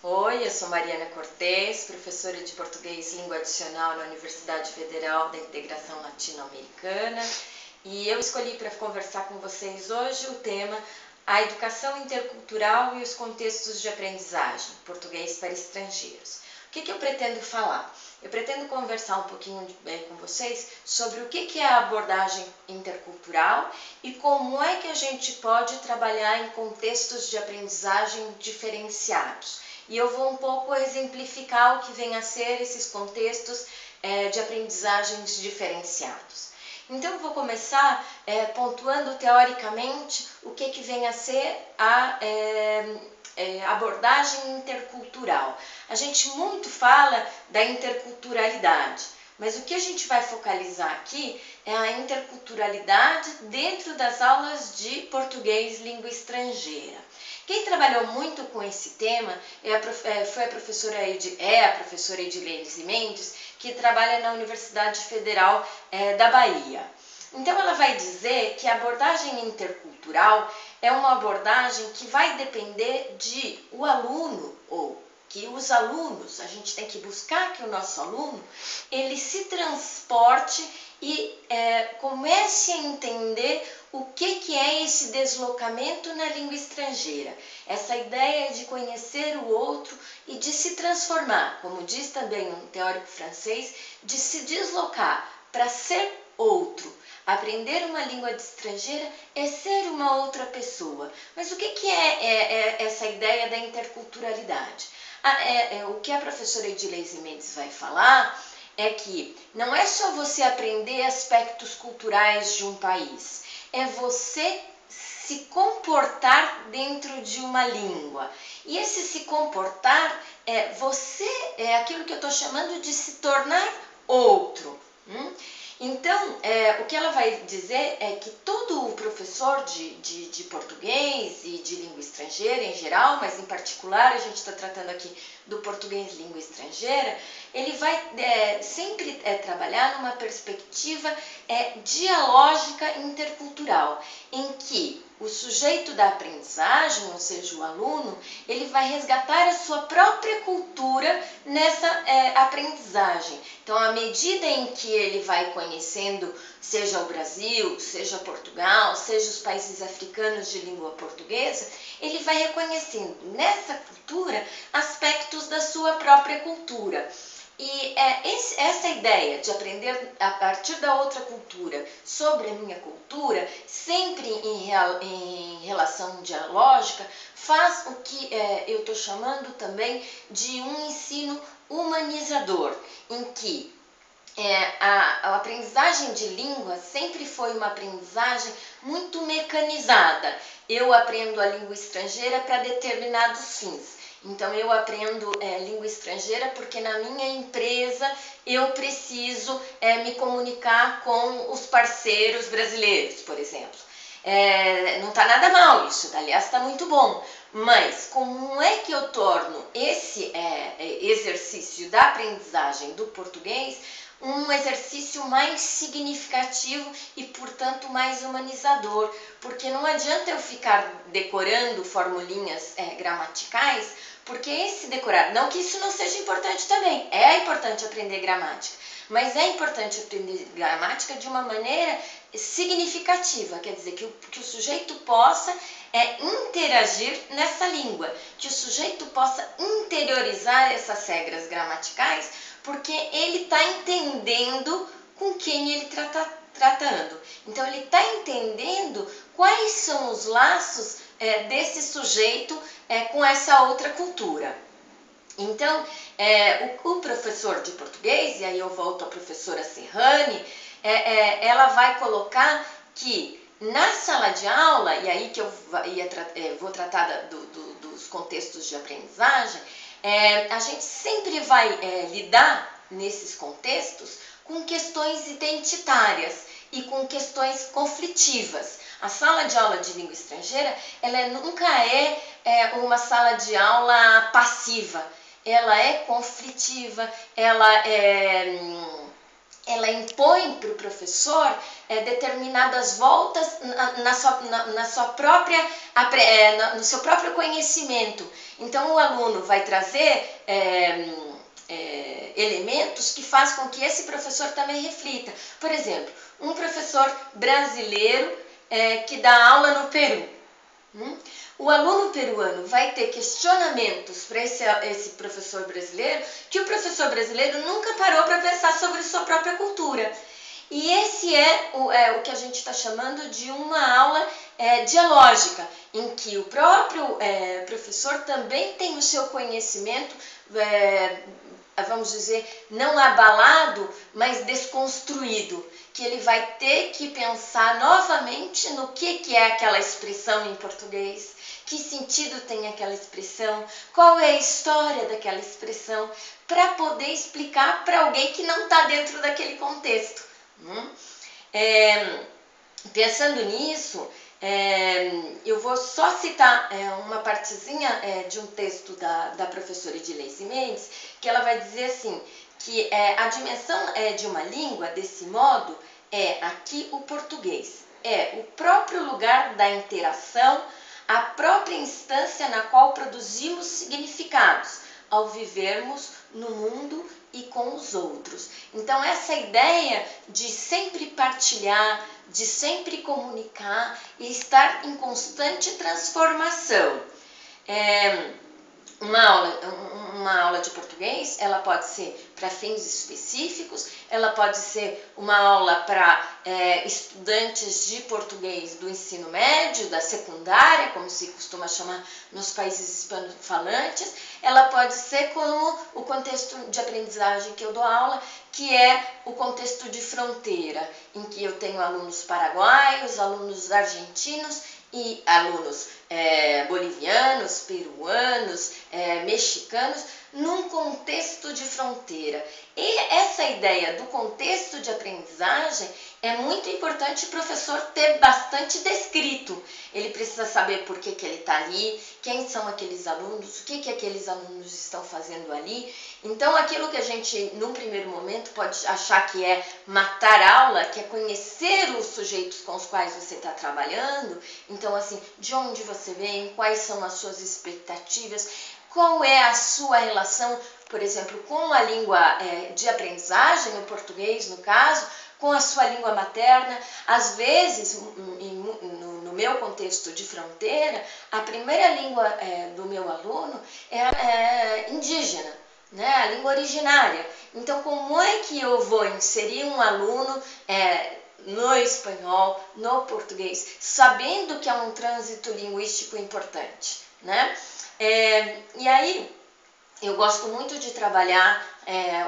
Oi, eu sou Mariana Cortez, professora de Português Língua Adicional na Universidade Federal da Integração Latino-Americana, e eu escolhi para conversar com vocês hoje o tema A Educação Intercultural e os Contextos de Aprendizagem, Português para Estrangeiros. O que eu pretendo falar? Eu pretendo conversar um pouquinho com vocês sobre o que é a abordagem intercultural e como é que a gente pode trabalhar em contextos de aprendizagem diferenciados. E eu vou um pouco exemplificar o que vem a ser esses contextos de aprendizagens diferenciados. Então eu vou começar pontuando teoricamente o que vem a ser a abordagem intercultural. A gente muito fala da interculturalidade, mas o que a gente vai focalizar aqui é a interculturalidade dentro das aulas de português língua estrangeira. Quem trabalhou muito com esse tema foi a professora Edilene Mendes, que trabalha na Universidade Federal da Bahia. Então ela vai dizer que a abordagem intercultural é uma abordagem que vai depender de o aluno, ou que os alunos, a gente tem que buscar que o nosso aluno, ele se transporte e comece a entender o que é esse deslocamento na língua estrangeira. Essa ideia de conhecer o outro e de se transformar, como diz também um teórico francês, de se deslocar para ser outro. Aprender uma língua estrangeira é ser uma outra pessoa. Mas o que é essa ideia da interculturalidade? O que a professora Edilene Mendes vai falar é que não é só você aprender aspectos culturais de um país, é você se comportar dentro de uma língua. E esse se comportar é aquilo que eu estou chamando de se tornar outro. Então, o que ela vai dizer é que todo o professor de português e de língua estrangeira em geral, mas em particular a gente está tratando aqui do português língua estrangeira, ele vai sempre trabalhar numa perspectiva dialógica intercultural, em que o sujeito da aprendizagem, ou seja, o aluno, ele vai resgatar a sua própria cultura nessa aprendizagem. Então, à medida em que ele vai conhecendo, seja o Brasil, seja Portugal, seja os países africanos de língua portuguesa, ele vai reconhecendo nessa cultura aspectos da sua própria cultura. E essa ideia de aprender a partir da outra cultura sobre a minha cultura, sempre em relação dialógica, faz o que eu estou chamando também de um ensino humanizador, em que a aprendizagem de língua sempre foi uma aprendizagem muito mecanizada. Eu aprendo a língua estrangeira para determinados fins. Então, eu aprendo língua estrangeira porque na minha empresa eu preciso me comunicar com os parceiros brasileiros, por exemplo. Não está nada mal isso, aliás, está muito bom. Mas como é que eu torno esse exercício da aprendizagem do português um exercício mais significativo e, portanto, mais humanizador? Porque não adianta eu ficar decorando formulinhas gramaticais, porque esse decorar, não que isso não seja importante também, é importante aprender gramática, mas é importante aprender gramática de uma maneira significativa, quer dizer, que o sujeito possa interagir nessa língua, que o sujeito possa interiorizar essas regras gramaticais, porque ele está entendendo com quem ele está tratando. Então, ele está entendendo quais são os laços desse sujeito com essa outra cultura. Então, o professor de português, e aí eu volto à professora Serrane, ela vai colocar que na sala de aula, e aí que eu vou tratar dos contextos de aprendizagem, a gente sempre vai lidar nesses contextos com questões identitárias e com questões conflitivas. A sala de aula de língua estrangeira, ela nunca é uma sala de aula passiva. Ela é conflitiva, ela ela impõe para o professor determinadas voltas no seu próprio conhecimento. Então, o aluno vai trazer elementos que fazem com que esse professor também reflita. Por exemplo, um professor brasileiro que dá aula no Peru. O aluno peruano vai ter questionamentos para esse professor brasileiro que o professor brasileiro nunca parou para pensar sobre sua própria cultura. E esse é o que a gente está chamando de uma aula dialógica, em que o próprio professor também tem o seu conhecimento, vamos dizer, não abalado, mas desconstruído, que ele vai ter que pensar novamente no que é aquela expressão em português, que sentido tem aquela expressão, qual é a história daquela expressão, para poder explicar para alguém que não está dentro daquele contexto. Pensando nisso, eu vou só citar uma partezinha de um texto da professora Edileuce Mendes, que ela vai dizer assim, que a dimensão de uma língua, desse modo, aqui o português. É o próprio lugar da interação, a própria instância na qual produzimos significados, ao vivermos no mundo e com os outros. Então, essa ideia de sempre partilhar, de sempre comunicar e estar em transformação. Uma aula de português, ela pode ser para fins específicos, ela pode ser uma aula para estudantes de português do ensino médio, da secundária, como se costuma chamar nos países hispanofalantes, ela pode ser como o contexto de aprendizagem que eu dou aula, que é o contexto de fronteira, em que eu tenho alunos paraguaios, alunos argentinos e alunos bolivianos, peruanos, mexicanos, num contexto de fronteira. E essa ideia do contexto de aprendizagem é muito importante o professor ter bastante descrito. Ele precisa saber por que ele está ali, quem são aqueles alunos, o que aqueles alunos estão fazendo ali. Então, aquilo que a gente, num primeiro momento, pode achar que é matar aula, que é conhecer os sujeitos com os quais você está trabalhando. Então, assim, de onde você vem, quais são as suas expectativas, qual é a sua relação, por exemplo, com a língua de aprendizagem, o português no caso, com a sua língua materna. Às vezes, no meu contexto de fronteira, a primeira língua do meu aluno é indígena, né? A língua originária. Então, como é que eu vou inserir um aluno no espanhol, no português, sabendo que é um trânsito linguístico importante, né? E aí, eu gosto muito de trabalhar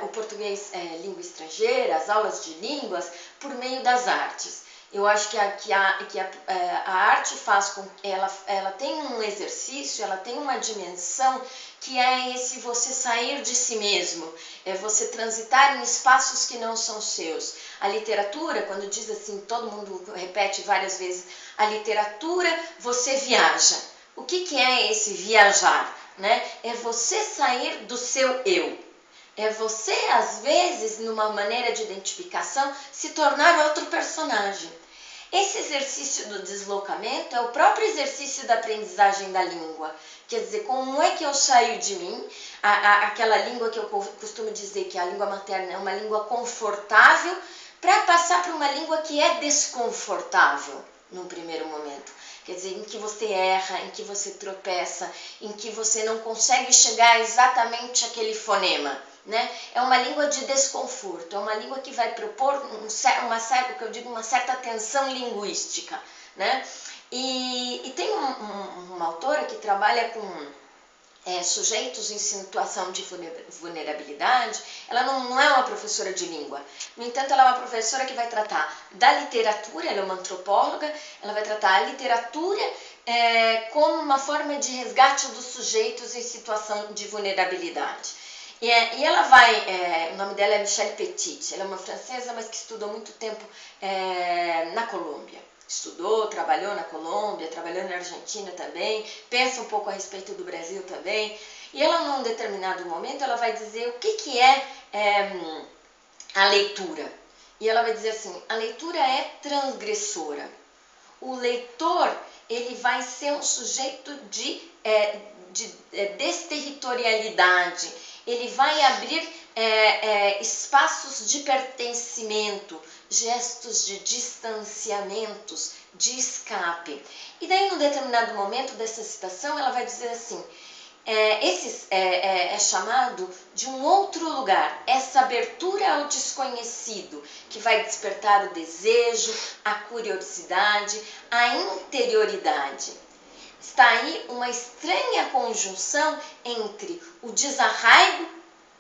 o português língua estrangeira, as aulas de línguas, por meio das artes. Eu acho que a arte faz com que ela tem um exercício, ela tem uma dimensão que é esse você sair de si mesmo, é você transitar em espaços que não são seus. A literatura, quando diz assim, todo mundo repete várias vezes, a literatura você viaja. O que é esse viajar? Né? É você sair do seu eu. É você, às vezes, numa maneira de identificação, se tornar outro personagem. Esse exercício do deslocamento é o próprio exercício da aprendizagem da língua. Quer dizer, como é que eu saio de mim? Aquela língua que eu costumo dizer que a língua materna é uma língua confortável, para passar para uma língua que é desconfortável num primeiro momento. Quer dizer, em que você erra, em que você tropeça, em que você não consegue chegar exatamente àquele fonema, né? É uma língua de desconforto, é uma língua que vai propor uma certa tensão linguística, né? E tem uma autora que trabalha com sujeitos em situação de vulnerabilidade. Ela não é uma professora de língua. No entanto, ela é uma professora que vai tratar da literatura, ela é uma antropóloga, ela vai tratar a literatura como uma forma de resgate dos sujeitos em situação de vulnerabilidade. E ela o nome dela é Michelle Petit, ela é uma francesa, mas que estudou muito tempo na Colômbia. Estudou, trabalhou na Colômbia, trabalhou na Argentina também, pensa um pouco a respeito do Brasil também. E ela, num determinado momento, ela vai dizer o que é a leitura. e ela vai dizer assim: a leitura é transgressora. O leitor, ele vai ser um sujeito de desterritorialidade, ele vai abrir espaços de pertencimento, gestos de distanciamentos, de escape. E daí, num determinado momento dessa citação, ela vai dizer assim: é chamado de um outro lugar, essa abertura ao desconhecido, que vai despertar o desejo, a curiosidade, a interioridade. Está aí uma estranha conjunção entre o desarraigo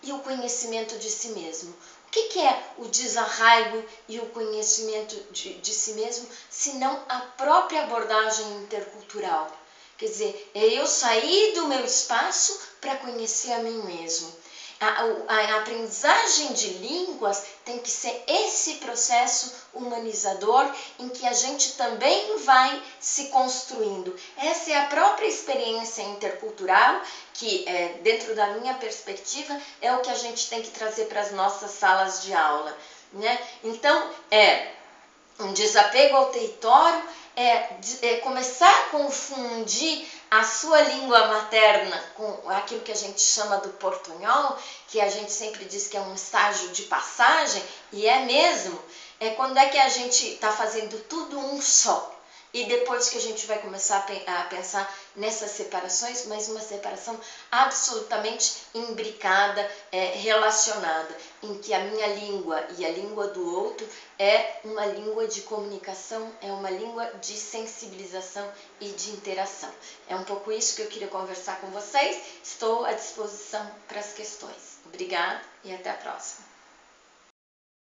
e o conhecimento de si mesmo. O que é o desarraigo e o conhecimento de si mesmo, se não a própria abordagem intercultural? Quer dizer, é eu sair do meu espaço para conhecer a mim mesmo. A aprendizagem de línguas tem que ser esse processo humanizador em que a gente também vai se construindo. Essa é a própria experiência intercultural que, dentro da minha perspectiva, é o que a gente tem que trazer para as nossas salas de aula, né? Então, um desapego ao território, começar a confundir a sua língua materna com aquilo que a gente chama do portunhol, que a gente sempre diz que é um estágio de passagem, e é mesmo, quando é que a gente está fazendo tudo um só. E depois que a gente vai começar a pensar nessas separações, mas uma separação absolutamente imbricada, relacionada, em que a minha língua e a língua do outro é uma língua de comunicação, é uma língua de sensibilização e de interação. É um pouco isso que eu queria conversar com vocês. Estou à disposição para as questões. Obrigada e até a próxima.